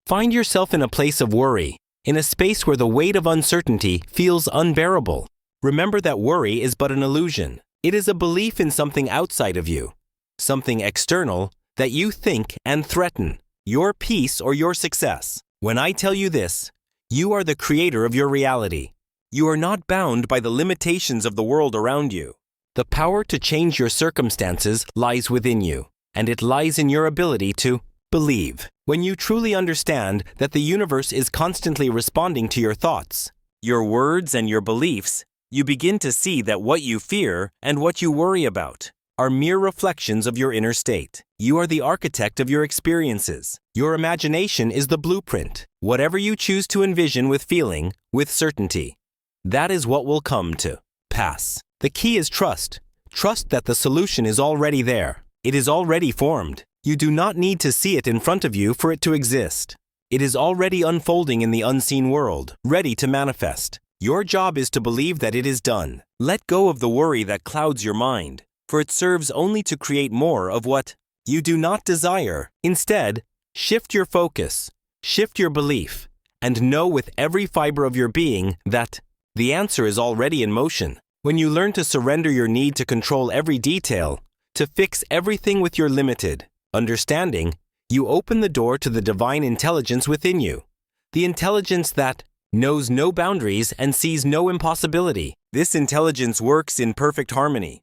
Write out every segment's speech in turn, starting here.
Find yourself in a place of worry, in a space where the weight of uncertainty feels unbearable. Remember that worry is but an illusion. It is a belief in something outside of you, something external that you think and threaten, your peace or your success. When I tell you this, you are the creator of your reality. You are not bound by the limitations of the world around you. The power to change your circumstances lies within you, and it lies in your ability to believe. When you truly understand that the universe is constantly responding to your thoughts, your words and your beliefs, you begin to see that what you fear and what you worry about are mere reflections of your inner state. You are the architect of your experiences. Your imagination is the blueprint. Whatever you choose to envision with feeling, with certainty, that is what will come to pass. The key is trust. Trust that the solution is already there. It is already formed. You do not need to see it in front of you for it to exist. It is already unfolding in the unseen world, ready to manifest. Your job is to believe that it is done. Let go of the worry that clouds your mind, for it serves only to create more of what you do not desire. Instead, shift your focus, shift your belief, and know with every fiber of your being that the answer is already in motion. When you learn to surrender your need to control every detail, to fix everything with your limited understanding, you open the door to the divine intelligence within you, the intelligence that knows no boundaries and sees no impossibility. This intelligence works in perfect harmony,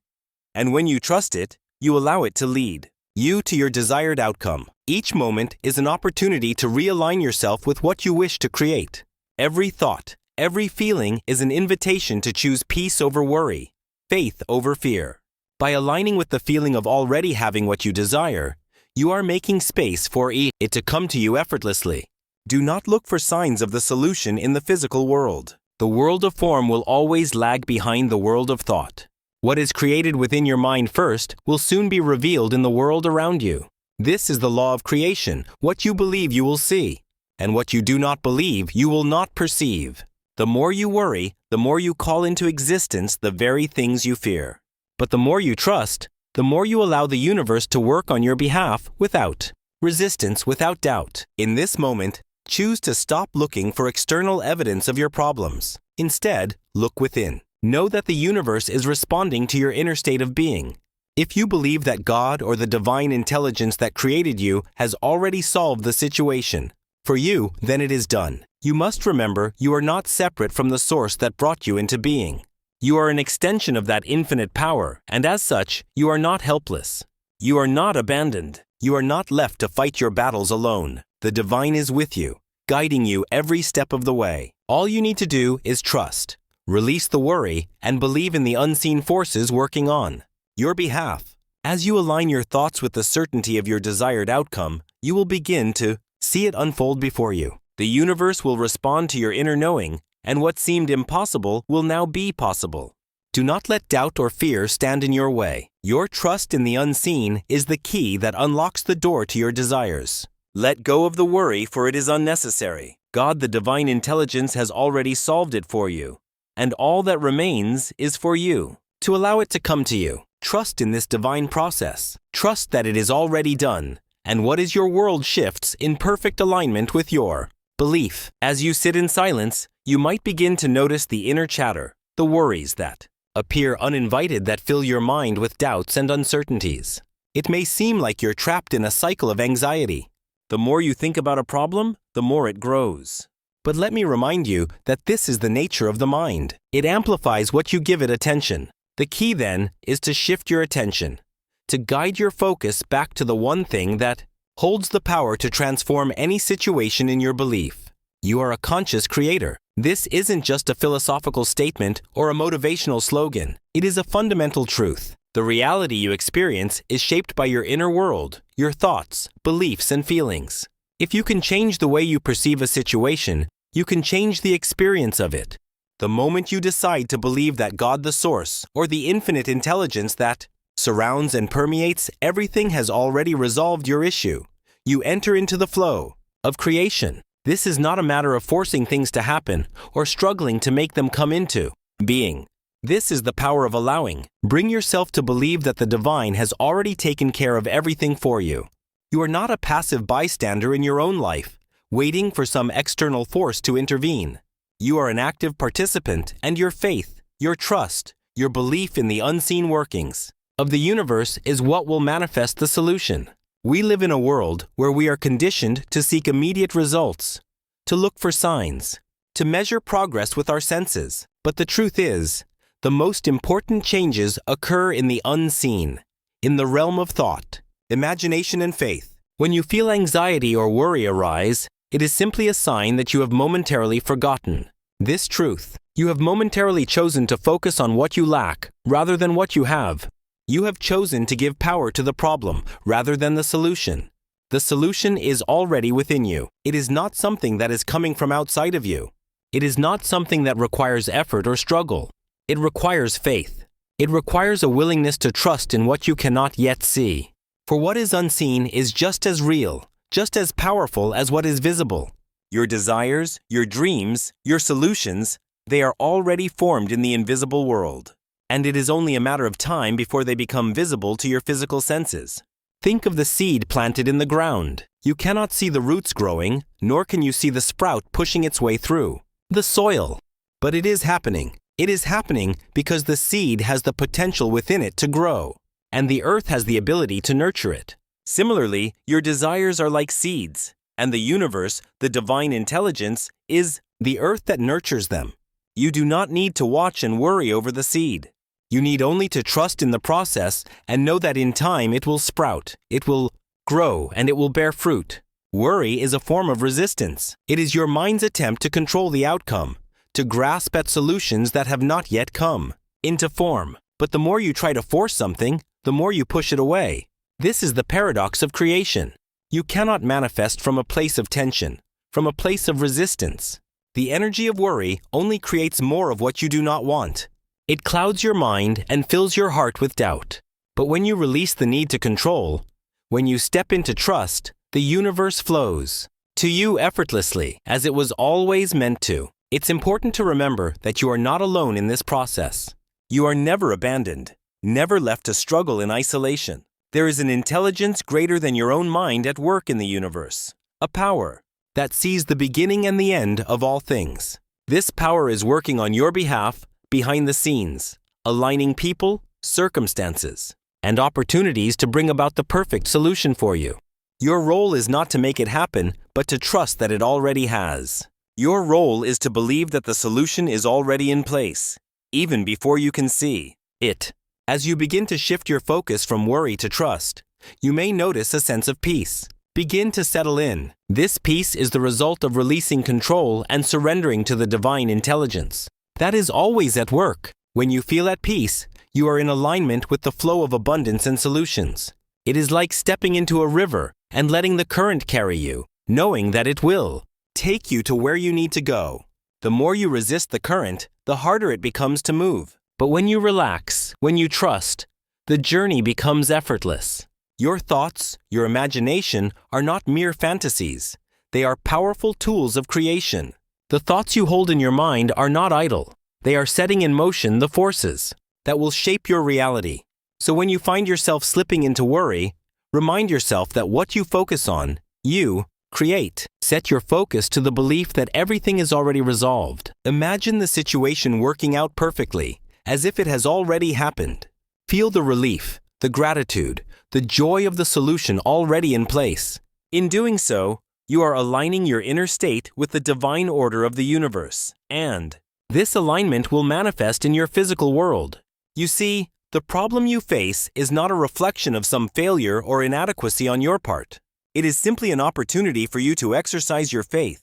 and when you trust it, you allow it to lead you to your desired outcome. Each moment is an opportunity to realign yourself with what you wish to create. Every thought, every feeling is an invitation to choose peace over worry, faith over fear. By aligning with the feeling of already having what you desire, you are making space for it to come to you effortlessly. Do not look for signs of the solution in the physical world. The world of form will always lag behind the world of thought. What is created within your mind first will soon be revealed in the world around you. This is the law of creation. What you believe you will see, and what you do not believe you will not perceive. The more you worry, the more you call into existence the very things you fear. But the more you trust, the more you allow the universe to work on your behalf without resistance, without doubt. In this moment, choose to stop looking for external evidence of your problems. Instead, look within. Know that the universe is responding to your inner state of being. If you believe that God or the divine intelligence that created you has already solved the situation for you, then it is done. You must remember you are not separate from the source that brought you into being. You are an extension of that infinite power, and as such, you are not helpless. You are not abandoned. You are not left to fight your battles alone. The divine is with you, guiding you every step of the way. All you need to do is trust, release the worry, and believe in the unseen forces working on your behalf. As you align your thoughts with the certainty of your desired outcome, you will begin to see it unfold before you. The universe will respond to your inner knowing, and what seemed impossible will now be possible. Do not let doubt or fear stand in your way. Your trust in the unseen is the key that unlocks the door to your desires. Let go of the worry, for it is unnecessary. God, the divine intelligence, has already solved it for you, and all that remains is for you to allow it to come to you. Trust in this divine process. Trust that it is already done, and what is your world shifts in perfect alignment with your belief. As you sit in silence, you might begin to notice the inner chatter, the worries that appear uninvited that fill your mind with doubts and uncertainties. It may seem like you're trapped in a cycle of anxiety. The more you think about a problem, the more it grows. But let me remind you that this is the nature of the mind. It amplifies what you give it attention. The key then is to shift your attention, to guide your focus back to the one thing that holds the power to transform any situation in your belief. You are a conscious creator. This isn't just a philosophical statement or a motivational slogan. It is a fundamental truth. The reality you experience is shaped by your inner world, your thoughts, beliefs, and feelings. If you can change the way you perceive a situation, you can change the experience of it. The moment you decide to believe that God, the source, or the infinite intelligence that surrounds and permeates everything has already resolved your issue, you enter into the flow of creation. This is not a matter of forcing things to happen or struggling to make them come into being. This is the power of allowing. Bring yourself to believe that the divine has already taken care of everything for you. You are not a passive bystander in your own life, waiting for some external force to intervene. You are an active participant, and your faith, your trust, your belief in the unseen workings of the universe is what will manifest the solution. We live in a world where we are conditioned to seek immediate results, to look for signs, to measure progress with our senses. But the truth is, the most important changes occur in the unseen, in the realm of thought, imagination, and faith. When you feel anxiety or worry arise, it is simply a sign that you have momentarily forgotten this truth. You have momentarily chosen to focus on what you lack rather than what you have. You have chosen to give power to the problem rather than the solution. The solution is already within you. It is not something that is coming from outside of you. It is not something that requires effort or struggle. It requires faith. It requires a willingness to trust in what you cannot yet see. For what is unseen is just as real, just as powerful as what is visible. Your desires, your dreams, your solutions, they are already formed in the invisible world. And it is only a matter of time before they become visible to your physical senses. Think of the seed planted in the ground. You cannot see the roots growing, nor can you see the sprout pushing its way through the soil. But it is happening. It is happening because the seed has the potential within it to grow, and the earth has the ability to nurture it. Similarly, your desires are like seeds, and the universe, the divine intelligence, is the earth that nurtures them. You do not need to watch and worry over the seed. You need only to trust in the process and know that in time it will sprout, it will grow, and it will bear fruit. Worry is a form of resistance. It is your mind's attempt to control the outcome, to grasp at solutions that have not yet come into form. But the more you try to force something, the more you push it away. This is the paradox of creation. You cannot manifest from a place of tension, from a place of resistance. The energy of worry only creates more of what you do not want. It clouds your mind and fills your heart with doubt. But when you release the need to control, when you step into trust, the universe flows to you effortlessly, as it was always meant to. It's important to remember that you are not alone in this process. You are never abandoned, never left to struggle in isolation. There is an intelligence greater than your own mind at work in the universe, a power that sees the beginning and the end of all things. This power is working on your behalf behind the scenes, aligning people, circumstances, and opportunities to bring about the perfect solution for you. Your role is not to make it happen, but to trust that it already has. Your role is to believe that the solution is already in place, even before you can see it. As you begin to shift your focus from worry to trust, you may notice a sense of peace begin to settle in. This peace is the result of releasing control and surrendering to the divine intelligence that is always at work. When you feel at peace, you are in alignment with the flow of abundance and solutions. It is like stepping into a river and letting the current carry you, knowing that it will take you to where you need to go. The more you resist the current, the harder it becomes to move. But when you relax, when you trust, the journey becomes effortless. Your thoughts, your imagination are not mere fantasies. They are powerful tools of creation. The thoughts you hold in your mind are not idle. They are setting in motion the forces that will shape your reality. So when you find yourself slipping into worry, remind yourself that what you focus on, you create. Set your focus to the belief that everything is already resolved. Imagine the situation working out perfectly, as if it has already happened. Feel the relief, the gratitude, the joy of the solution already in place. In doing so, you are aligning your inner state with the divine order of the universe, and this alignment will manifest in your physical world. You see, the problem you face is not a reflection of some failure or inadequacy on your part. It is simply an opportunity for you to exercise your faith,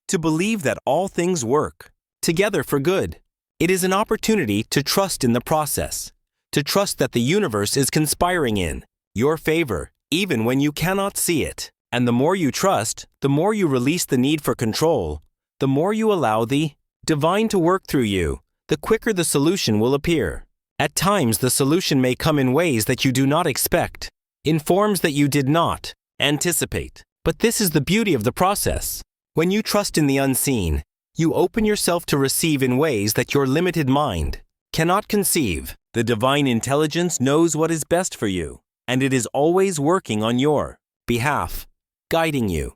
to believe that all things work together for good. It is an opportunity to trust in the process, to trust that the universe is conspiring in your favor, even when you cannot see it. And the more you trust, the more you release the need for control, the more you allow the divine to work through you, the quicker the solution will appear. At times, the solution may come in ways that you do not expect, in forms that you did not anticipate. But this is the beauty of the process. When you trust in the unseen, you open yourself to receive in ways that your limited mind cannot conceive. The divine intelligence knows what is best for you, and it is always working on your behalf, guiding you,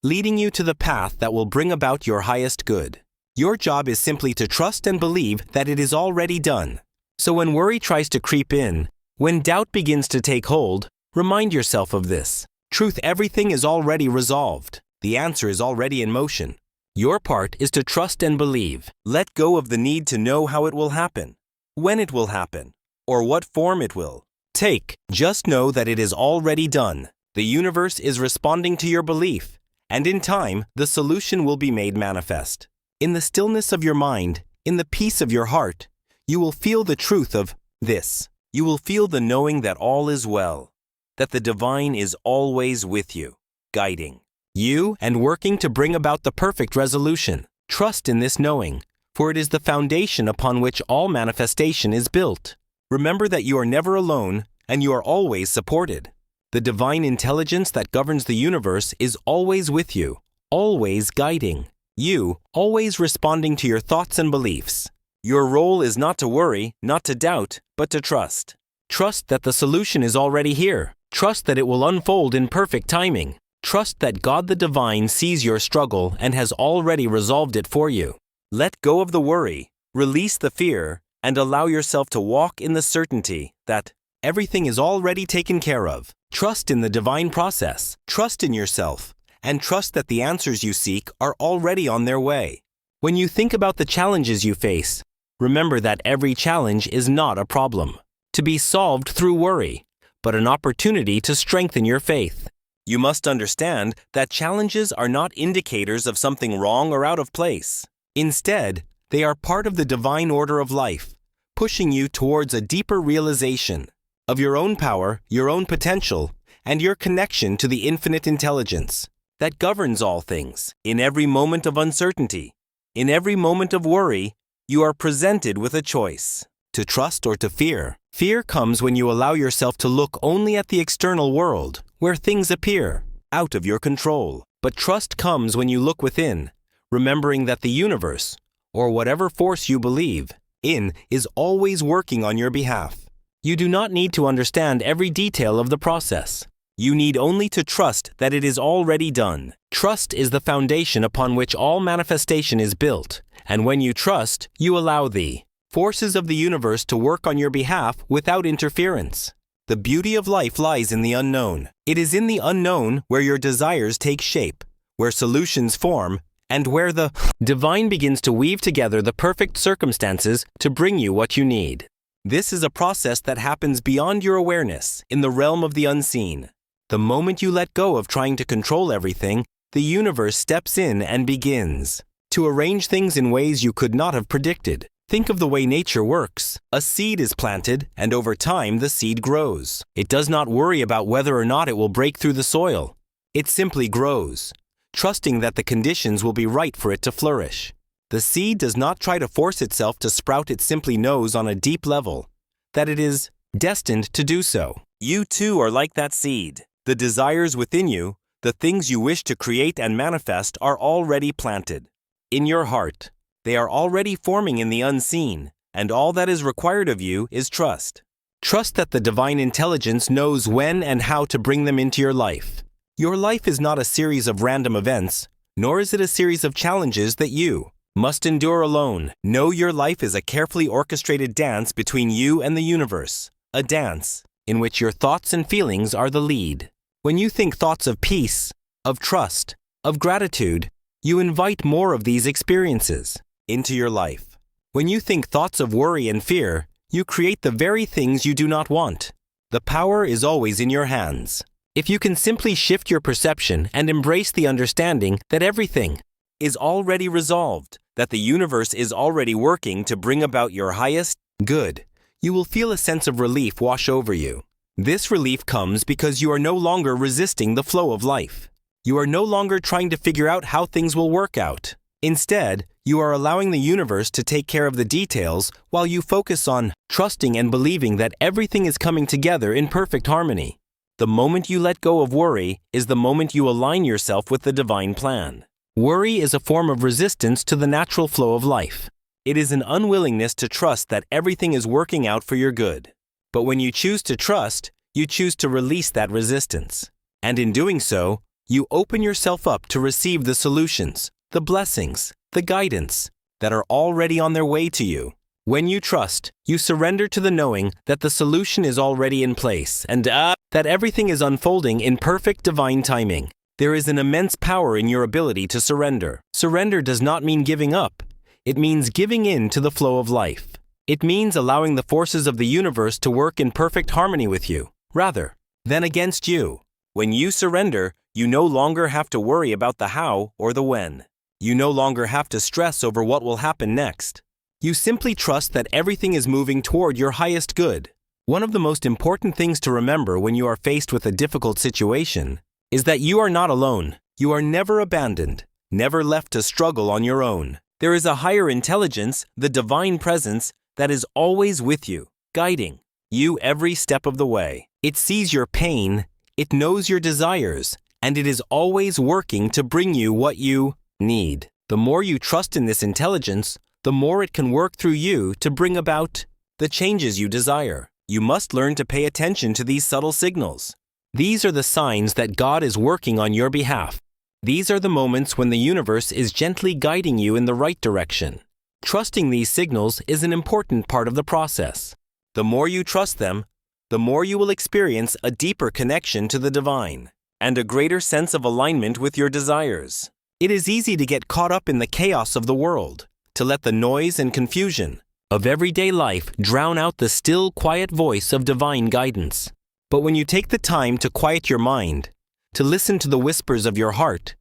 leading you to the path that will bring about your highest good. Your job is simply to trust and believe that it is already done. So when worry tries to creep in, when doubt begins to take hold, remind yourself of this. Truth, everything is already resolved. The answer is already in motion. Your part is to trust and believe. Let go of the need to know how it will happen, when it will happen, or what form it will take. Just know that it is already done. The universe is responding to your belief, and in time, the solution will be made manifest. In the stillness of your mind, in the peace of your heart, you will feel the truth of this. You will feel the knowing that all is well, that the divine is always with you, guiding you and working to bring about the perfect resolution. Trust in this knowing, for it is the foundation upon which all manifestation is built. Remember that you are never alone and you are always supported. The divine intelligence that governs the universe is always with you, always guiding you, always responding to your thoughts and beliefs. Your role is not to worry, not to doubt, but to trust. Trust that the solution is already here. Trust that it will unfold in perfect timing. Trust that God the Divine sees your struggle and has already resolved it for you. Let go of the worry, release the fear, and allow yourself to walk in the certainty that everything is already taken care of. Trust in the divine process, trust in yourself, and trust that the answers you seek are already on their way. When you think about the challenges you face, remember that every challenge is not a problem to be solved through worry, but an opportunity to strengthen your faith. You must understand that challenges are not indicators of something wrong or out of place. Instead, they are part of the divine order of life, pushing you towards a deeper realization of your own power, your own potential, and your connection to the infinite intelligence that governs all things. In every moment of uncertainty, in every moment of worry, you are presented with a choice, to trust or to fear. Fear comes when you allow yourself to look only at the external world, where things appear out of your control. But trust comes when you look within, remembering that the universe, or whatever force you believe in, is always working on your behalf. You do not need to understand every detail of the process. You need only to trust that it is already done. Trust is the foundation upon which all manifestation is built, and when you trust, you allow the forces of the universe to work on your behalf without interference. The beauty of life lies in the unknown. It is in the unknown where your desires take shape, where solutions form, and where the divine begins to weave together the perfect circumstances to bring you what you need. This is a process that happens beyond your awareness, in the realm of the unseen. The moment you let go of trying to control everything, the universe steps in and begins to arrange things in ways you could not have predicted. Think of the way nature works. A seed is planted, and over time the seed grows. It does not worry about whether or not it will break through the soil. It simply grows, trusting that the conditions will be right for it to flourish. The seed does not try to force itself to sprout. It simply knows on a deep level that it is destined to do so. You too are like that seed. The desires within you, the things you wish to create and manifest, are already planted in your heart. They are already forming in the unseen, and all that is required of you is trust. Trust that the divine intelligence knows when and how to bring them into your life. Your life is not a series of random events, nor is it a series of challenges that you must endure alone. No, your life is a carefully orchestrated dance between you and the universe, a dance in which your thoughts and feelings are the lead. When you think thoughts of peace, of trust, of gratitude, you invite more of these experiences into your life. When you think thoughts of worry and fear, you create the very things you do not want. The power is always in your hands. If you can simply shift your perception and embrace the understanding that everything is already resolved, that the universe is already working to bring about your highest good, you will feel a sense of relief wash over you. This relief comes because you are no longer resisting the flow of life. You are no longer trying to figure out how things will work out. Instead, you are allowing the universe to take care of the details while you focus on trusting and believing that everything is coming together in perfect harmony. The moment you let go of worry is the moment you align yourself with the divine plan. Worry is a form of resistance to the natural flow of life. It is an unwillingness to trust that everything is working out for your good. But when you choose to trust, you choose to release that resistance. And in doing so, You open yourself up to receive the solutions, the blessings, the guidance that are already on their way to you. When you trust, you surrender to the knowing that the solution is already in place and that everything is unfolding in perfect divine timing. There is an immense power in your ability to surrender. Surrender does not mean giving up. It means giving in to the flow of life. It means allowing the forces of the universe to work in perfect harmony with you, rather than against you. When you surrender, you no longer have to worry about the how or the when. You no longer have to stress over what will happen next. You simply trust that everything is moving toward your highest good. One of the most important things to remember when you are faced with a difficult situation is that you are not alone. You are never abandoned, never left to struggle on your own. There is a higher intelligence, the divine presence, that is always with you, guiding you every step of the way. It sees your pain, it knows your desires, and it is always working to bring you what you need. The more you trust in this intelligence, the more it can work through you to bring about the changes you desire. You must learn to pay attention to these subtle signals. These are the signs that God is working on your behalf. These are the moments when the universe is gently guiding you in the right direction. Trusting these signals is an important part of the process. The more you trust them, the more you will experience a deeper connection to the divine and a greater sense of alignment with your desires. It is easy to get caught up in the chaos of the world, to let the noise and confusion of everyday life drown out the still, quiet voice of divine guidance. But when you take the time to quiet your mind, to listen to the whispers of your heart,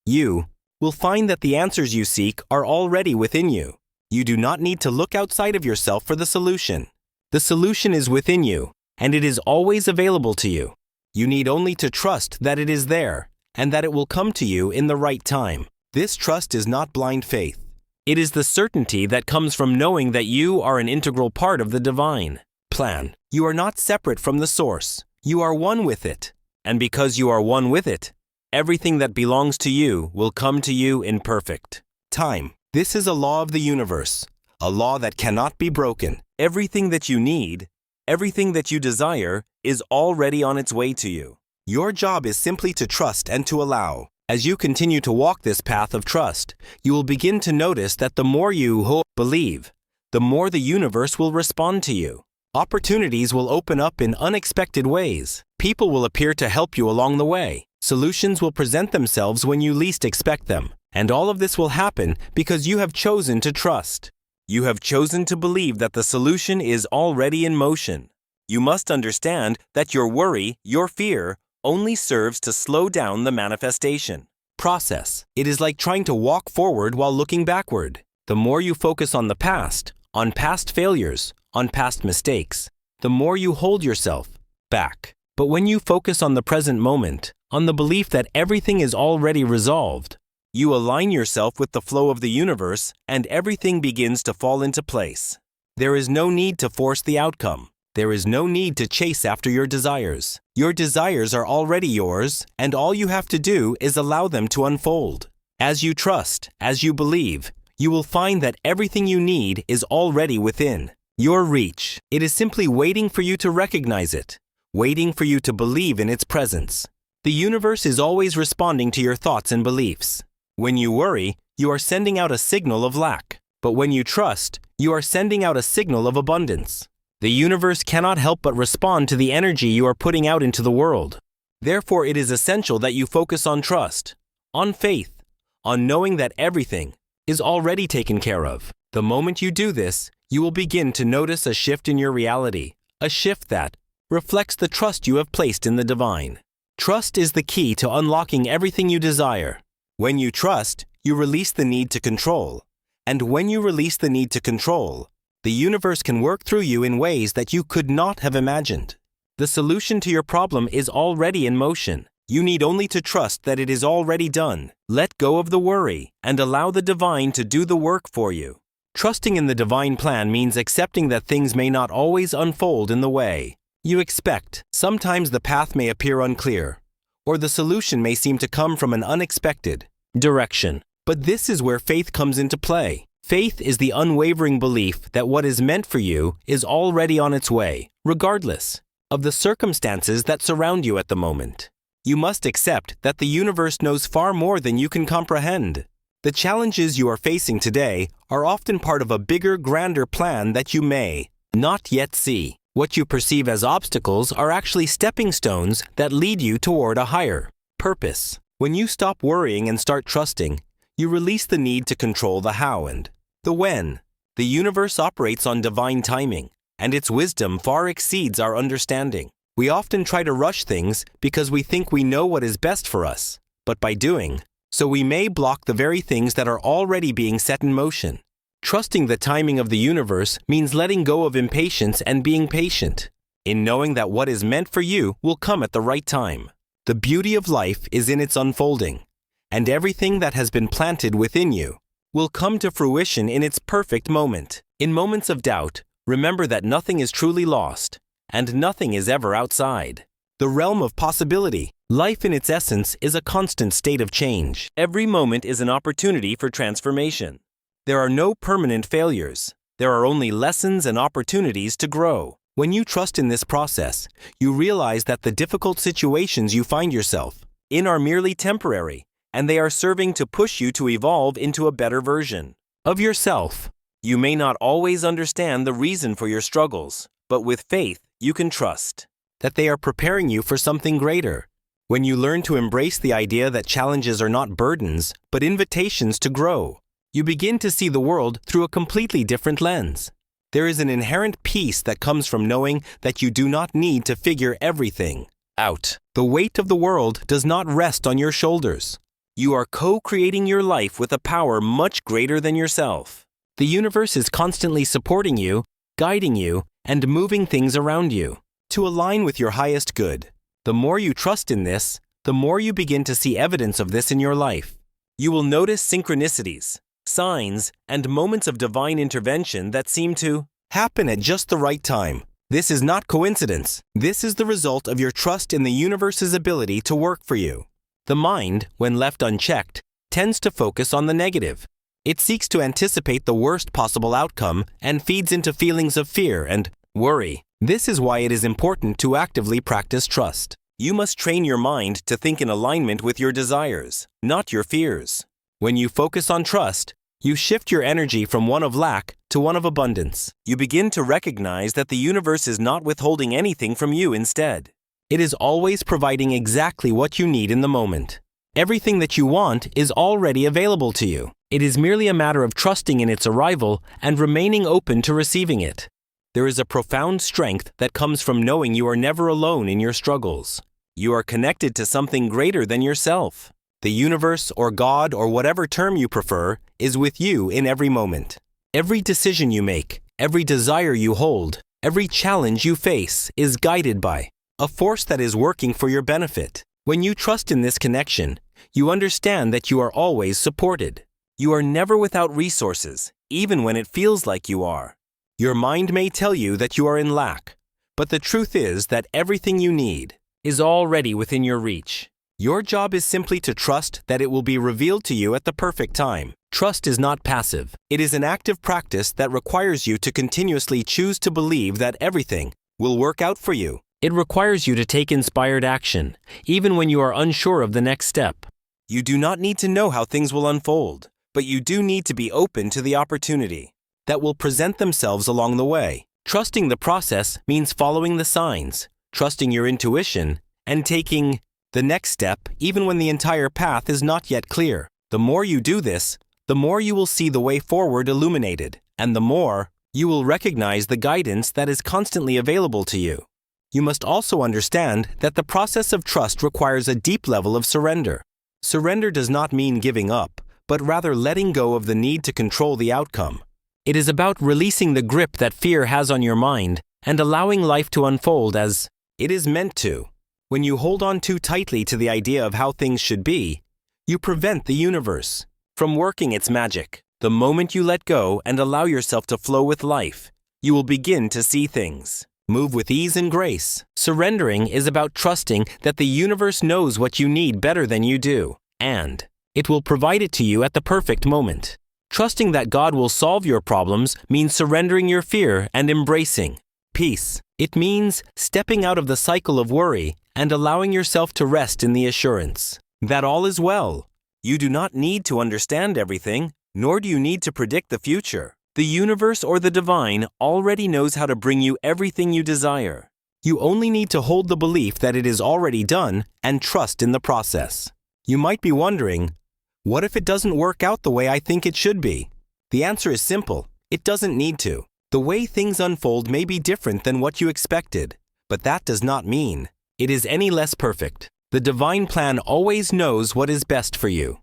you will find that the answers you seek are already within you. You do not need to look outside of yourself for the solution. The solution is within you, and it is always available to you. You need only to trust that it is there, and that it will come to you in the right time. This trust is not blind faith. It is the certainty that comes from knowing that you are an integral part of the divine plan. You are not separate from the source. You are one with it. And because you are one with it, everything that belongs to you will come to you in perfect time. This is a law of the universe, a law that cannot be broken. Everything that you need, everything that you desire, is already on its way to you. Your job is simply to trust and to allow. As you continue to walk this path of trust, you will begin to notice that the more you believe, the more the universe will respond to you. Opportunities will open up in unexpected ways. People will appear to help you along the way. Solutions will present themselves when you least expect them. And all of this will happen because you have chosen to trust. You have chosen to believe that the solution is already in motion. You must understand that your worry, your fear, only serves to slow down the manifestation process. It is like trying to walk forward while looking backward. The more you focus on the past, on past failures, on past mistakes, the more you hold yourself back. But when you focus on the present moment, on the belief that everything is already resolved, you align yourself with the flow of the universe and everything begins to fall into place. There is no need to force the outcome. There is no need to chase after your desires. Your desires are already yours, and all you have to do is allow them to unfold. As you trust, as you believe, you will find that everything you need is already within your reach. It is simply waiting for you to recognize it, waiting for you to believe in its presence. The universe is always responding to your thoughts and beliefs. When you worry, you are sending out a signal of lack. But when you trust, you are sending out a signal of abundance. The universe cannot help but respond to the energy you are putting out into the world. Therefore, it is essential that you focus on trust, on faith, on knowing that everything is already taken care of. The moment you do this, you will begin to notice a shift in your reality, a shift that reflects the trust you have placed in the divine. Trust is the key to unlocking everything you desire. When you trust, you release the need to control. And when you release the need to control, the universe can work through you in ways that you could not have imagined. The solution to your problem is already in motion. You need only to trust that it is already done. Let go of the worry and allow the divine to do the work for you. Trusting in the divine plan means accepting that things may not always unfold in the way you expect. Sometimes the path may appear unclear, or the solution may seem to come from an unexpected direction. But this is where faith comes into play. Faith is the unwavering belief that what is meant for you is already on its way, regardless of the circumstances that surround you at the moment. You must accept that the universe knows far more than you can comprehend. The challenges you are facing today are often part of a bigger, grander plan that you may not yet see. What you perceive as obstacles are actually stepping stones that lead you toward a higher purpose. When you stop worrying and start trusting, you release the need to control the how and the when. The universe operates on divine timing, and its wisdom far exceeds our understanding. We often try to rush things because we think we know what is best for us, but by doing so, we may block the very things that are already being set in motion. Trusting the timing of the universe means letting go of impatience and being patient, in knowing that what is meant for you will come at the right time. The beauty of life is in its unfolding, and everything that has been planted within you will come to fruition in its perfect moment. In moments of doubt, remember that nothing is truly lost, and nothing is ever outside the realm of possibility. Life in its essence is a constant state of change. Every moment is an opportunity for transformation. There are no permanent failures. There are only lessons and opportunities to grow. When you trust in this process, you realize that the difficult situations you find yourself in are merely temporary, and they are serving to push you to evolve into a better version of yourself. You may not always understand the reason for your struggles, but with faith, you can trust that they are preparing you for something greater. When you learn to embrace the idea that challenges are not burdens, but invitations to grow, you begin to see the world through a completely different lens. There is an inherent peace that comes from knowing that you do not need to figure everything out. The weight of the world does not rest on your shoulders. You are co-creating your life with a power much greater than yourself. The universe is constantly supporting you, guiding you, and moving things around you to align with your highest good. The more you trust in this, the more you begin to see evidence of this in your life. You will notice synchronicities, signs, and moments of divine intervention that seem to happen at just the right time. This is not coincidence. This is the result of your trust in the universe's ability to work for you. The mind, when left unchecked, tends to focus on the negative. It seeks to anticipate the worst possible outcome and feeds into feelings of fear and worry. This is why it is important to actively practice trust. You must train your mind to think in alignment with your desires, not your fears. When you focus on trust, you shift your energy from one of lack to one of abundance. You begin to recognize that the universe is not withholding anything from you. Instead, it is always providing exactly what you need in the moment. Everything that you want is already available to you. It is merely a matter of trusting in its arrival and remaining open to receiving it. There is a profound strength that comes from knowing you are never alone in your struggles. You are connected to something greater than yourself. The universe or God or whatever term you prefer is with you in every moment. Every decision you make, every desire you hold, every challenge you face is guided by a force that is working for your benefit. When you trust in this connection, you understand that you are always supported. You are never without resources, even when it feels like you are. Your mind may tell you that you are in lack, but the truth is that everything you need is already within your reach. Your job is simply to trust that it will be revealed to you at the perfect time. Trust is not passive. It is an active practice that requires you to continuously choose to believe that everything will work out for you. It requires you to take inspired action, even when you are unsure of the next step. You do not need to know how things will unfold, but you do need to be open to the opportunity that will present themselves along the way. Trusting the process means following the signs, trusting your intuition, and taking the next step even when the entire path is not yet clear. The more you do this, the more you will see the way forward illuminated, and the more you will recognize the guidance that is constantly available to you. You must also understand that the process of trust requires a deep level of surrender. Surrender does not mean giving up, but rather letting go of the need to control the outcome. It is about releasing the grip that fear has on your mind and allowing life to unfold as it is meant to. When you hold on too tightly to the idea of how things should be, you prevent the universe from working its magic. The moment you let go and allow yourself to flow with life, you will begin to see things move with ease and grace. Surrendering is about trusting that the universe knows what you need better than you do, and it will provide it to you at the perfect moment. Trusting that God will solve your problems means surrendering your fear and embracing peace. It means stepping out of the cycle of worry and allowing yourself to rest in the assurance that all is well. You do not need to understand everything, nor do you need to predict the future. The universe or the divine already knows how to bring you everything you desire. You only need to hold the belief that it is already done and trust in the process. You might be wondering, what if it doesn't work out the way I think it should be? The answer is simple. It doesn't need to. The way things unfold may be different than what you expected, but that does not mean it is any less perfect. The divine plan always knows what is best for you.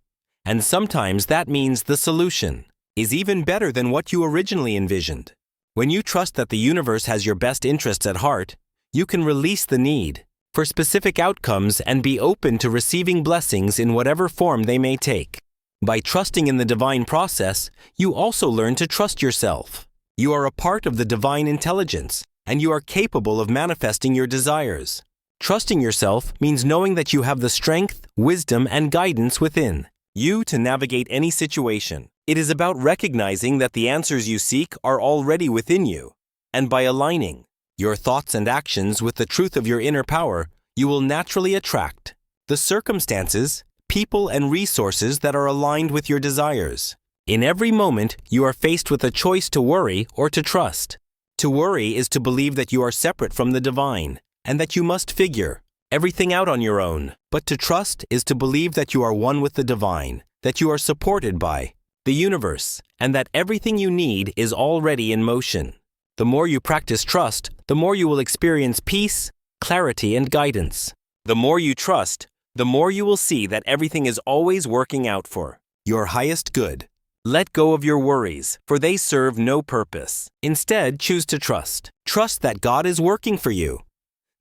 And sometimes that means the solution is even better than what you originally envisioned. When you trust that the universe has your best interests at heart, you can release the need for specific outcomes and be open to receiving blessings in whatever form they may take. By trusting in the divine process, you also learn to trust yourself. You are a part of the divine intelligence, and you are capable of manifesting your desires. Trusting yourself means knowing that you have the strength, wisdom, and guidance within you to navigate any situation. It is about recognizing that the answers you seek are already within you, and by aligning your thoughts and actions with the truth of your inner power, you will naturally attract the circumstances, people, and resources that are aligned with your desires. In every moment, you are faced with a choice to worry or to trust. To worry is to believe that you are separate from the divine, and that you must figure everything out on your own. But to trust is to believe that you are one with the divine, that you are supported by the universe, and that everything you need is already in motion. The more you practice trust, the more you will experience peace, clarity, and guidance. The more you trust, the more you will see that everything is always working out for your highest good. Let go of your worries, for they serve no purpose. Instead, choose to trust. Trust that God is working for you,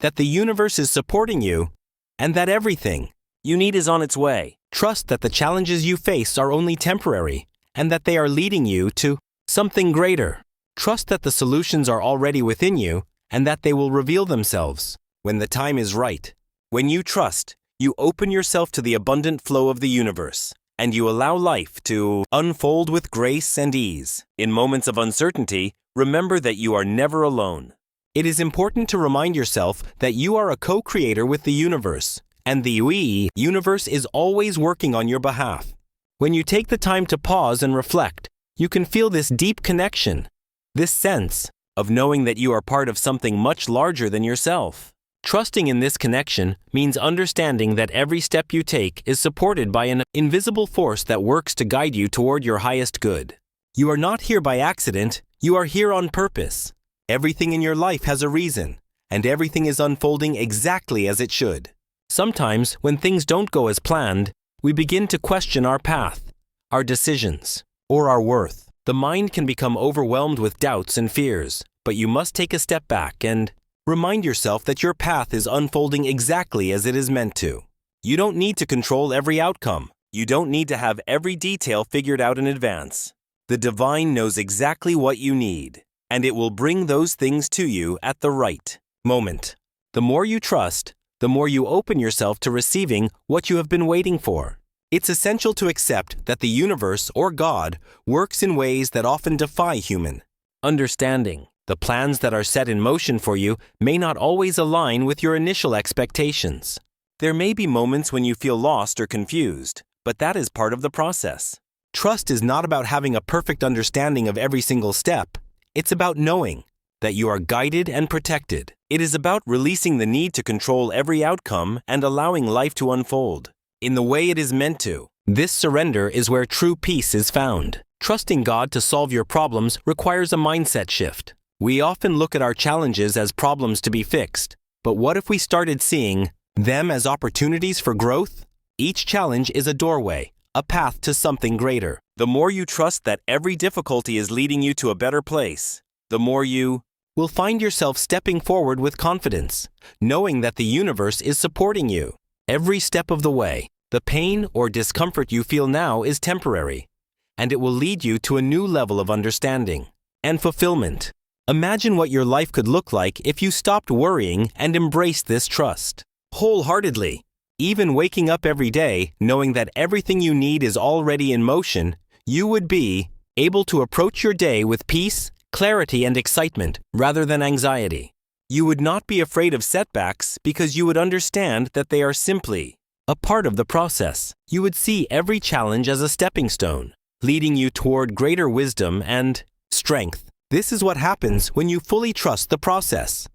that the universe is supporting you, and that everything you need is on its way. Trust that the challenges you face are only temporary, and that they are leading you to something greater. Trust that the solutions are already within you, and that they will reveal themselves when the time is right. When you trust, you open yourself to the abundant flow of the universe, and you allow life to unfold with grace and ease. In moments of uncertainty, remember that you are never alone. It is important to remind yourself that you are a co-creator with the universe, and the universe is always working on your behalf. When you take the time to pause and reflect, you can feel this deep connection, this sense of knowing that you are part of something much larger than yourself. Trusting in this connection means understanding that every step you take is supported by an invisible force that works to guide you toward your highest good. You are not here by accident, you are here on purpose. Everything in your life has a reason, and everything is unfolding exactly as it should. Sometimes, when things don't go as planned, we begin to question our path, our decisions, or our worth. The mind can become overwhelmed with doubts and fears, but you must take a step back and remind yourself that your path is unfolding exactly as it is meant to. You don't need to control every outcome. You don't need to have every detail figured out in advance. The divine knows exactly what you need, and it will bring those things to you at the right moment. The more you trust, the more you open yourself to receiving what you have been waiting for. It's essential to accept that the universe or God works in ways that often defy human understanding. The plans that are set in motion for you may not always align with your initial expectations. There may be moments when you feel lost or confused, but that is part of the process. Trust is not about having a perfect understanding of every single step. It's about knowing that you are guided and protected. It is about releasing the need to control every outcome and allowing life to unfold in the way it is meant to. This surrender is where true peace is found. Trusting God to solve your problems requires a mindset shift. We often look at our challenges as problems to be fixed, but what if we started seeing them as opportunities for growth? Each challenge is a doorway, a path to something greater. The more you trust that every difficulty is leading you to a better place, the more you will find yourself stepping forward with confidence, knowing that the universe is supporting you every step of the way. The pain or discomfort you feel now is temporary, and it will lead you to a new level of understanding and fulfillment. Imagine what your life could look like if you stopped worrying and embraced this trust wholeheartedly. Even waking up every day knowing that everything you need is already in motion, you would be able to approach your day with peace, clarity, and excitement rather than anxiety. You would not be afraid of setbacks because you would understand that they are simply a part of the process. You would see every challenge as a stepping stone, leading you toward greater wisdom and strength. This is what happens when you fully trust the process.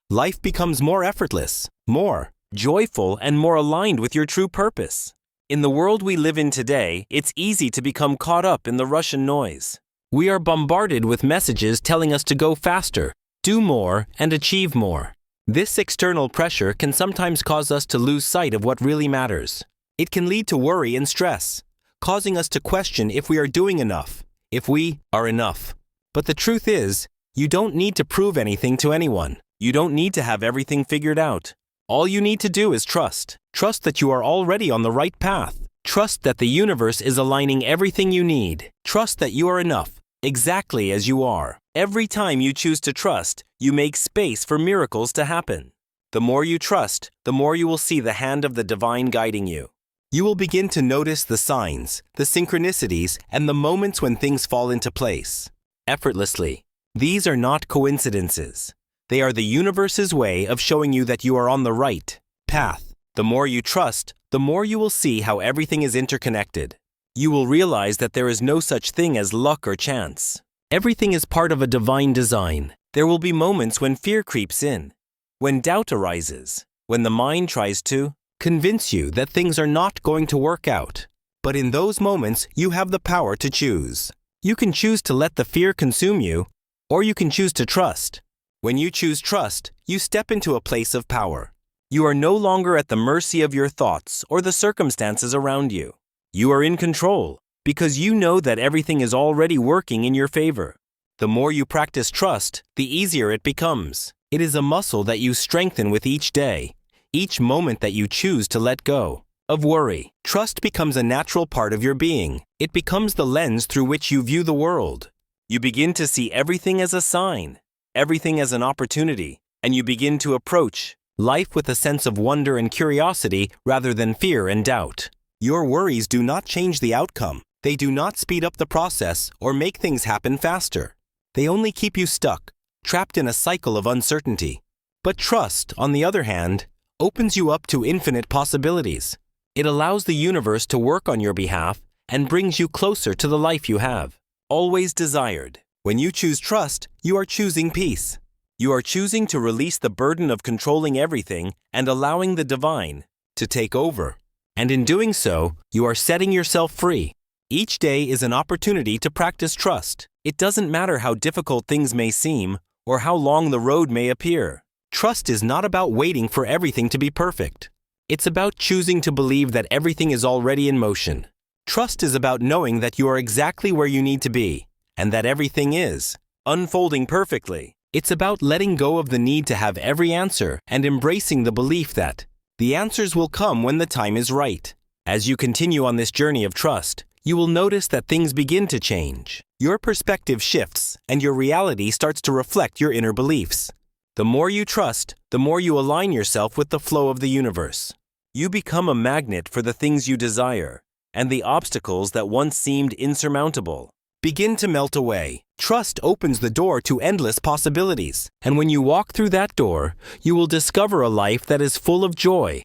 Life becomes more effortless, more joyful, and more aligned with your true purpose. In the world we live in today, it's easy to become caught up in the rush and noise. We are bombarded with messages telling us to go faster, do more, and achieve more. This external pressure can sometimes cause us to lose sight of what really matters. It can lead to worry and stress, causing us to question if we are doing enough, if we are enough. But the truth is, you don't need to prove anything to anyone. You don't need to have everything figured out. All you need to do is trust. Trust that you are already on the right path. Trust that the universe is aligning everything you need. Trust that you are enough, exactly as you are. Every time you choose to trust, you make space for miracles to happen. The more you trust, the more you will see the hand of the divine guiding you. You will begin to notice the signs, the synchronicities, and the moments when things fall into place, effortlessly. These are not coincidences. They are the universe's way of showing you that you are on the right path. The more you trust, the more you will see how everything is interconnected. You will realize that there is no such thing as luck or chance. Everything is part of a divine design. There will be moments when fear creeps in, when doubt arises, when the mind tries to convince you that things are not going to work out. But in those moments, you have the power to choose. You can choose to let the fear consume you, or you can choose to trust. When you choose trust, you step into a place of power. You are no longer at the mercy of your thoughts or the circumstances around you. You are in control because you know that everything is already working in your favor. The more you practice trust, the easier it becomes. It is a muscle that you strengthen with each day, each moment that you choose to let go of worry. Trust becomes a natural part of your being. It becomes the lens through which you view the world. You begin to see everything as a sign, everything as an opportunity, and you begin to approach life with a sense of wonder and curiosity rather than fear and doubt. Your worries do not change the outcome. They do not speed up the process or make things happen faster. They only keep you stuck, trapped in a cycle of uncertainty. But trust, on the other hand, opens you up to infinite possibilities. It allows the universe to work on your behalf and brings you closer to the life you have always desired. When you choose trust, you are choosing peace. You are choosing to release the burden of controlling everything and allowing the divine to take over. And in doing so, you are setting yourself free. Each day is an opportunity to practice trust. It doesn't matter how difficult things may seem or how long the road may appear. Trust is not about waiting for everything to be perfect. It's about choosing to believe that everything is already in motion. Trust is about knowing that you are exactly where you need to be and that everything is unfolding perfectly. It's about letting go of the need to have every answer and embracing the belief that the answers will come when the time is right. As you continue on this journey of trust, you will notice that things begin to change. Your perspective shifts and your reality starts to reflect your inner beliefs. The more you trust, the more you align yourself with the flow of the universe. You become a magnet for the things you desire, and the obstacles that once seemed insurmountable begin to melt away. Trust opens the door to endless possibilities, and when you walk through that door, you will discover a life that is full of joy,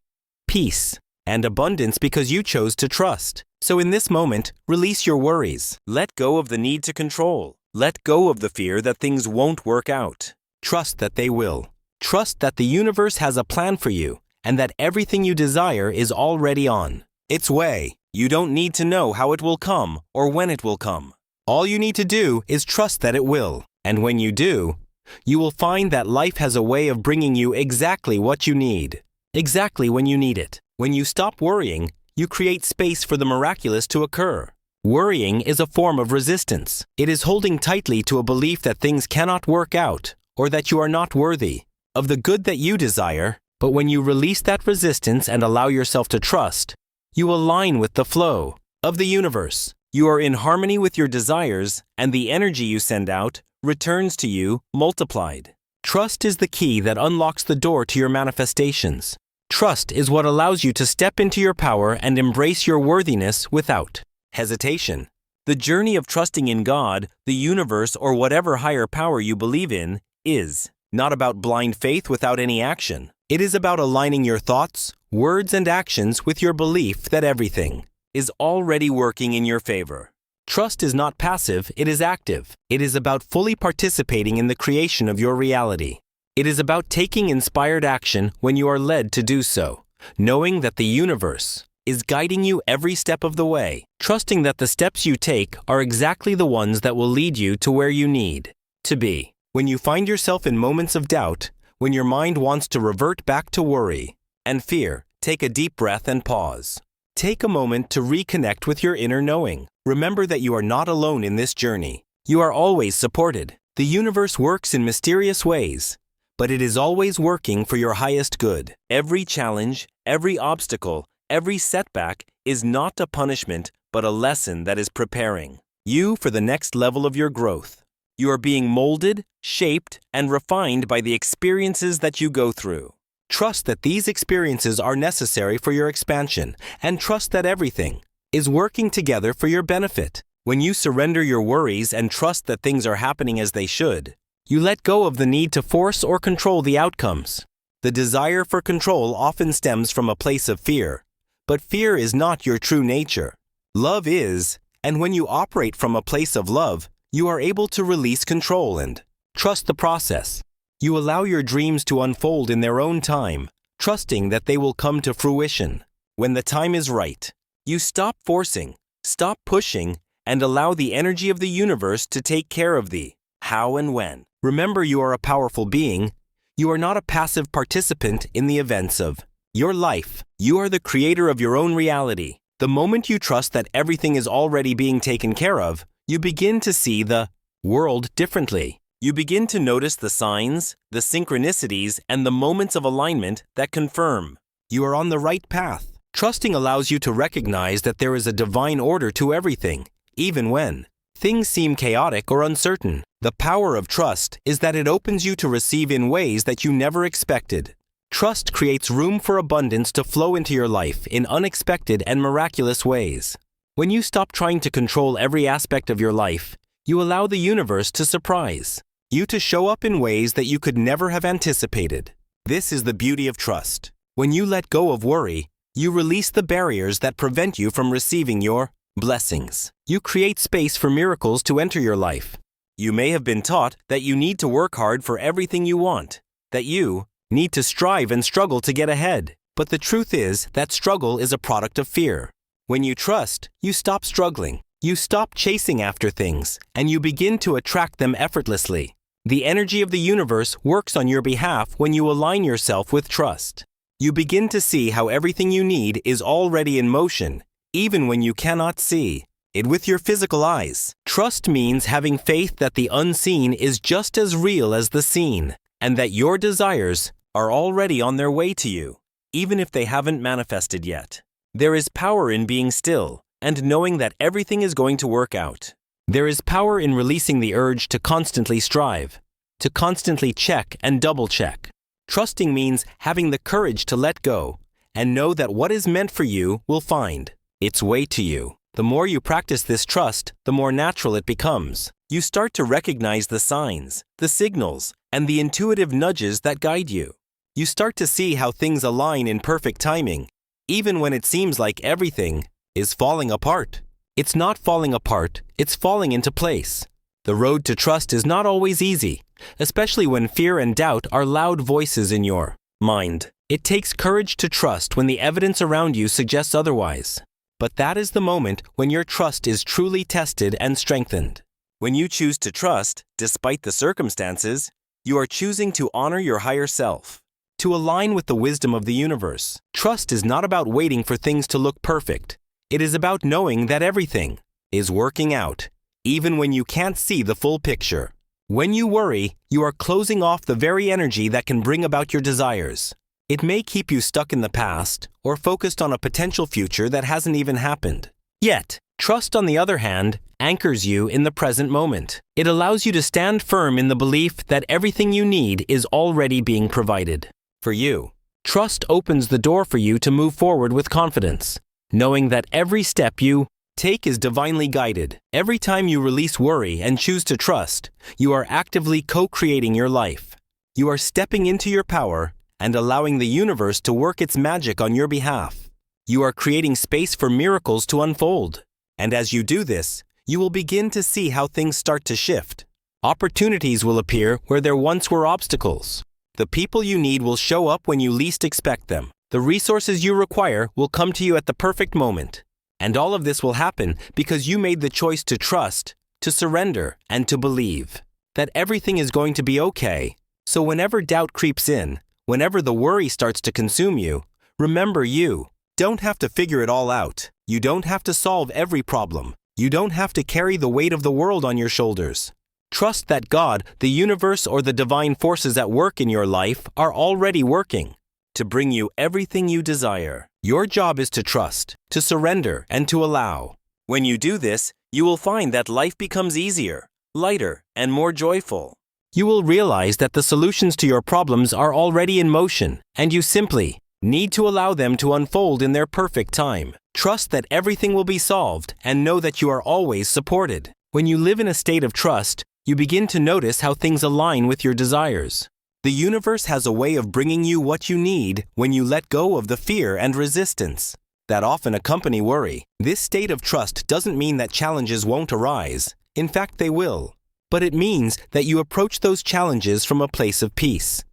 peace, and abundance because you chose to trust. So in this moment, release your worries. Let go of the need to control. Let go of the fear that things won't work out. Trust that they will. Trust that the universe has a plan for you and that everything you desire is already on its way. You don't need to know how it will come or when it will come. All you need to do is trust that it will. And when you do, you will find that life has a way of bringing you exactly what you need, exactly when you need it. When you stop worrying, you create space for the miraculous to occur. Worrying is a form of resistance. It is holding tightly to a belief that things cannot work out or that you are not worthy of the good that you desire. But when you release that resistance and allow yourself to trust, you align with the flow of the universe. You are in harmony with your desires, and the energy you send out returns to you multiplied. Trust is the key that unlocks the door to your manifestations. Trust is what allows you to step into your power and embrace your worthiness without hesitation. The journey of trusting in God, the universe, or whatever higher power you believe in is not about blind faith without any action. It is about aligning your thoughts, words, and actions with your belief that everything is already working in your favor. Trust is not passive, it is active. It is about fully participating in the creation of your reality. It is about taking inspired action when you are led to do so, knowing that the universe is guiding you every step of the way, trusting that the steps you take are exactly the ones that will lead you to where you need to be. When you find yourself in moments of doubt, when your mind wants to revert back to worry and fear, take a deep breath and pause. Take a moment to reconnect with your inner knowing. Remember that you are not alone in this journey. You are always supported. The universe works in mysterious ways, but it is always working for your highest good. Every challenge, every obstacle, every setback is not a punishment, but a lesson that is preparing you for the next level of your growth. You are being molded, shaped, and refined by the experiences that you go through. Trust that these experiences are necessary for your expansion, and trust that everything is working together for your benefit. When you surrender your worries and trust that things are happening as they should, you let go of the need to force or control the outcomes. The desire for control often stems from a place of fear, but fear is not your true nature. Love is, and when you operate from a place of love, you are able to release control and trust the process. You allow your dreams to unfold in their own time, trusting that they will come to fruition. When the time is right, you stop forcing, stop pushing, and allow the energy of the universe to take care of the how and when. Remember, you are a powerful being. You are not a passive participant in the events of your life. You are the creator of your own reality. The moment you trust that everything is already being taken care of, you begin to see the world differently. You begin to notice the signs, the synchronicities, and the moments of alignment that confirm you are on the right path. Trusting allows you to recognize that there is a divine order to everything, even when things seem chaotic or uncertain. The power of trust is that it opens you to receive in ways that you never expected. Trust creates room for abundance to flow into your life in unexpected and miraculous ways. When you stop trying to control every aspect of your life, you allow the universe to surprise you, to show up in ways that you could never have anticipated. This is the beauty of trust. When you let go of worry, you release the barriers that prevent you from receiving your blessings. You create space for miracles to enter your life. You may have been taught that you need to work hard for everything you want, that you need to strive and struggle to get ahead. But the truth is that struggle is a product of fear. When you trust, you stop struggling. You stop chasing after things, and you begin to attract them effortlessly. The energy of the universe works on your behalf when you align yourself with trust. You begin to see how everything you need is already in motion, even when you cannot see it with your physical eyes. Trust means having faith that the unseen is just as real as the seen, and that your desires are already on their way to you, even if they haven't manifested yet. There is power in being still and knowing that everything is going to work out. There is power in releasing the urge to constantly strive, to constantly check and double-check. Trusting means having the courage to let go and know that what is meant for you will find its way to you. The more you practice this trust, the more natural it becomes. You start to recognize the signs, the signals, and the intuitive nudges that guide you. You start to see how things align in perfect timing, even when it seems like everything is falling apart. It's not falling apart, it's falling into place. The road to trust is not always easy, especially when fear and doubt are loud voices in your mind. It takes courage to trust when the evidence around you suggests otherwise. But that is the moment when your trust is truly tested and strengthened. When you choose to trust, despite the circumstances, you are choosing to honor your higher self, to align with the wisdom of the universe. Trust is not about waiting for things to look perfect. It is about knowing that everything is working out, even when you can't see the full picture. When you worry, you are closing off the very energy that can bring about your desires. It may keep you stuck in the past or focused on a potential future that hasn't even happened. Yet, trust, on the other hand, anchors you in the present moment. It allows you to stand firm in the belief that everything you need is already being provided for you. Trust opens the door for you to move forward with confidence, knowing that every step you take is divinely guided. Every time you release worry and choose to trust, you are actively co-creating your life. You are stepping into your power and allowing the universe to work its magic on your behalf. You are creating space for miracles to unfold. And as you do this, you will begin to see how things start to shift. Opportunities will appear where there once were obstacles. The people you need will show up when you least expect them. The resources you require will come to you at the perfect moment. And all of this will happen because you made the choice to trust, to surrender, and to believe that everything is going to be okay. So whenever doubt creeps in, whenever the worry starts to consume you, remember you don't have to figure it all out. You don't have to solve every problem. You don't have to carry the weight of the world on your shoulders. Trust that God, the universe, or the divine forces at work in your life are already working to bring you everything you desire. Your job is to trust, to surrender, and to allow. When you do this, you will find that life becomes easier, lighter, and more joyful. You will realize that the solutions to your problems are already in motion, and you simply need to allow them to unfold in their perfect time. Trust that everything will be solved, and know that you are always supported. When you live in a state of trust, you begin to notice how things align with your desires. The universe has a way of bringing you what you need when you let go of the fear and resistance that often accompany worry. This state of trust doesn't mean that challenges won't arise. In fact, they will. But it means that you approach those challenges from a place of peace,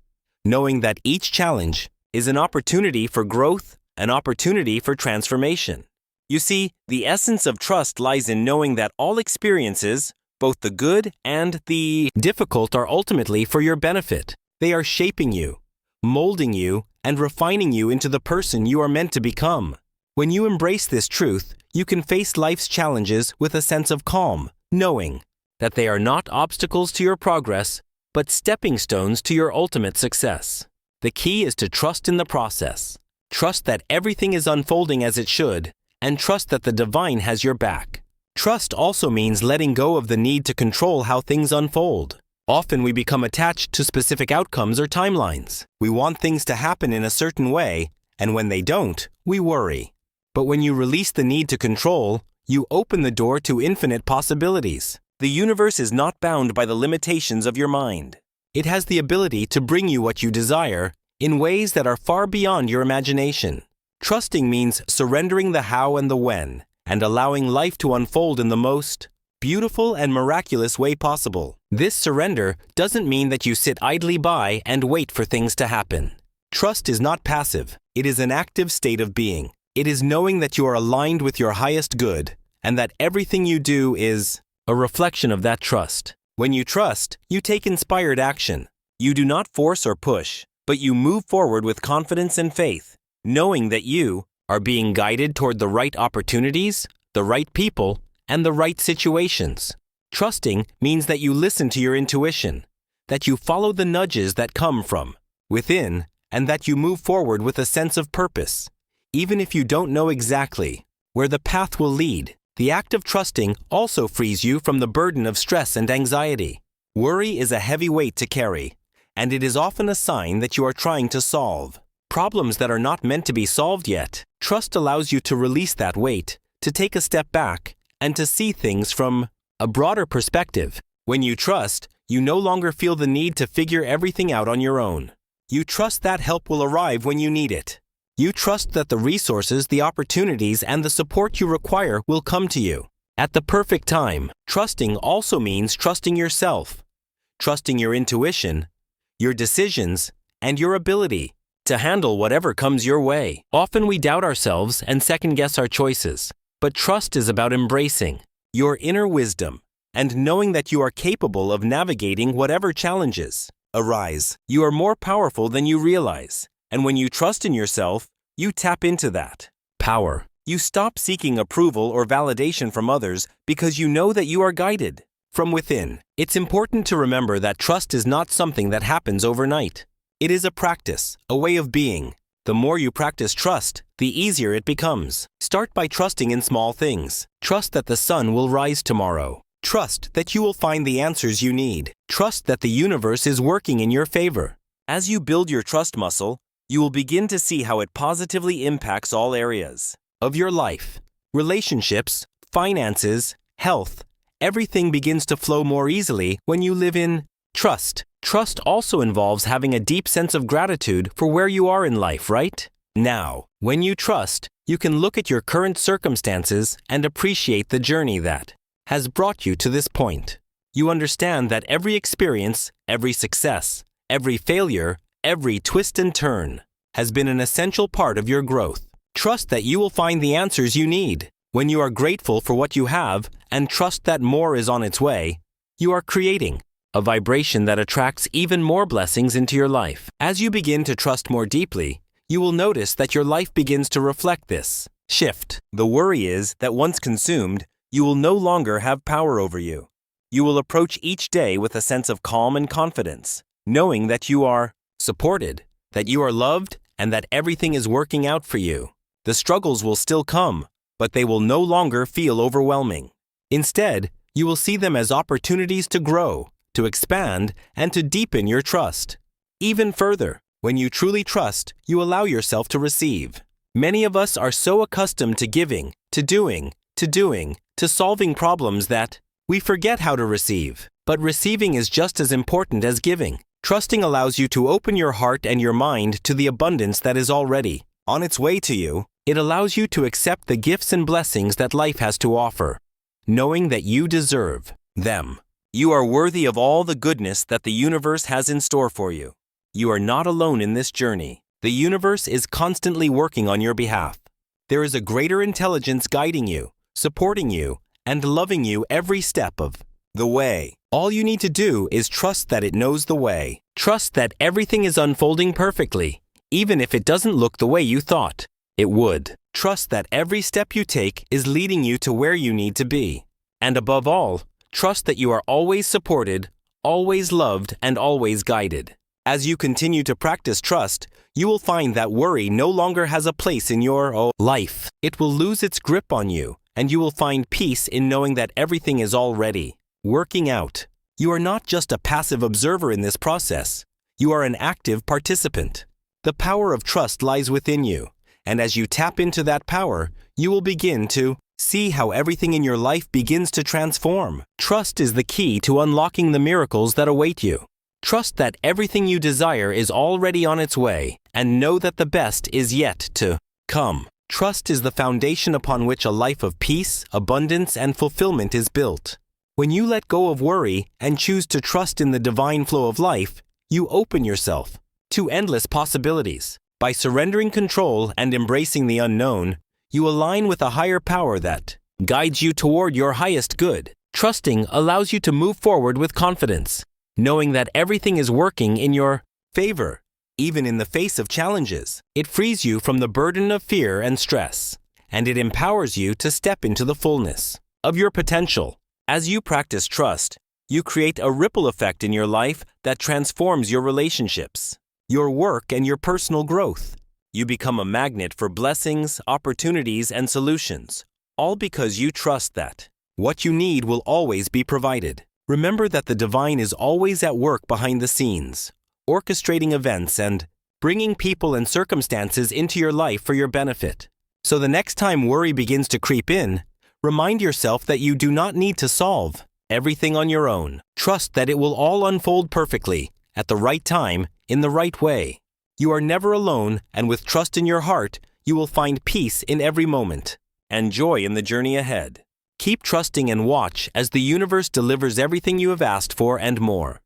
knowing that each challenge is an opportunity for growth, an opportunity for transformation. You see, the essence of trust lies in knowing that all experiences, both the good and the difficult, are ultimately for your benefit. They are shaping you, molding you, and refining you into the person you are meant to become. When you embrace this truth, you can face life's challenges with a sense of calm, knowing that they are not obstacles to your progress, but stepping stones to your ultimate success. The key is to trust in the process. Trust that everything is unfolding as it should, and trust that the divine has your back. Trust also means letting go of the need to control how things unfold. Often we become attached to specific outcomes or timelines. We want things to happen in a certain way, and when they don't, we worry. But when you release the need to control, you open the door to infinite possibilities. The universe is not bound by the limitations of your mind. It has the ability to bring you what you desire in ways that are far beyond your imagination. Trusting means surrendering the how and the when, and allowing life to unfold in the most beautiful and miraculous way possible. This surrender doesn't mean that you sit idly by and wait for things to happen. Trust is not passive. It is an active state of being. It is knowing that you are aligned with your highest good, and that everything you do is a reflection of that trust. When you trust, you take inspired action. You do not force or push, but you move forward with confidence and faith, knowing that you are being guided toward the right opportunities, the right people, and the right situations. Trusting means that you listen to your intuition, that you follow the nudges that come from within, and that you move forward with a sense of purpose, even if you don't know exactly where the path will lead. The act of trusting also frees you from the burden of stress and anxiety. Worry is a heavy weight to carry, and it is often a sign that you are trying to solve problems that are not meant to be solved yet. Trust allows you to release that weight, to take a step back, and to see things from a broader perspective. When you trust, you no longer feel the need to figure everything out on your own. You trust that help will arrive when you need it. You trust that the resources, the opportunities, and the support you require will come to you at the perfect time. Trusting also means trusting yourself, trusting your intuition, your decisions, and your ability to handle whatever comes your way. Often we doubt ourselves and second-guess our choices, but trust is about embracing your inner wisdom and knowing that you are capable of navigating whatever challenges arise. You are more powerful than you realize. And when you trust in yourself, you tap into that power. You stop seeking approval or validation from others because you know that you are guided from within. It's important to remember that trust is not something that happens overnight. It is a practice, a way of being. The more you practice trust, the easier it becomes. Start by trusting in small things. Trust that the sun will rise tomorrow. Trust that you will find the answers you need. Trust that the universe is working in your favor. As you build your trust muscle, you will begin to see how it positively impacts all areas of your life. Relationships, finances, health, everything begins to flow more easily when you live in trust. Trust also involves having a deep sense of gratitude for where you are in life, right? Now, when you trust, you can look at your current circumstances and appreciate the journey that has brought you to this point. You understand that every experience, every success, every failure, every twist and turn has been an essential part of your growth. Trust that you will find the answers you need. When you are grateful for what you have and trust that more is on its way, you are creating a vibration that attracts even more blessings into your life. As you begin to trust more deeply, you will notice that your life begins to reflect this shift. The worry is that once consumed, you will no longer have power over you. You will approach each day with a sense of calm and confidence, knowing that you are supported, that you are loved, and that everything is working out for you. The struggles will still come, but they will no longer feel overwhelming. Instead, you will see them as opportunities to grow, to expand, and to deepen your trust. Even further, when you truly trust, you allow yourself to receive. Many of us are so accustomed to giving, to doing, to solving problems that we forget how to receive. But receiving is just as important as giving. Trusting allows you to open your heart and your mind to the abundance that is already on its way to you. It allows you to accept the gifts and blessings that life has to offer, knowing that you deserve them. You are worthy of all the goodness that the universe has in store for you. You are not alone in this journey. The universe is constantly working on your behalf. There is a greater intelligence guiding you, supporting you, and loving you every step of the way. All you need to do is trust that it knows the way. Trust that everything is unfolding perfectly, even if it doesn't look the way you thought it would. Trust that every step you take is leading you to where you need to be. And above all, trust that you are always supported, always loved, and always guided. As you continue to practice trust, you will find that worry no longer has a place in your life. It will lose its grip on you, and you will find peace in knowing that everything is already working out. You are not just a passive observer in this process. You are an active participant. The power of trust lies within you, and as you tap into that power, you will begin to see how everything in your life begins to transform. Trust is the key to unlocking the miracles that await you. Trust that everything you desire is already on its way, and know that the best is yet to come. Trust is the foundation upon which a life of peace, abundance, and fulfillment is built. When you let go of worry and choose to trust in the divine flow of life, you open yourself to endless possibilities. By surrendering control and embracing the unknown, you align with a higher power that guides you toward your highest good. Trusting allows you to move forward with confidence, knowing that everything is working in your favor, even in the face of challenges. It frees you from the burden of fear and stress, and it empowers you to step into the fullness of your potential. As you practice trust, you create a ripple effect in your life that transforms your relationships, your work, and your personal growth. You become a magnet for blessings, opportunities, and solutions, all because you trust that what you need will always be provided. Remember that the divine is always at work behind the scenes, orchestrating events and bringing people and circumstances into your life for your benefit. So the next time worry begins to creep in, remind yourself that you do not need to solve everything on your own. Trust that it will all unfold perfectly, at the right time, in the right way. You are never alone, and with trust in your heart, you will find peace in every moment and joy in the journey ahead. Keep trusting and watch as the universe delivers everything you have asked for and more.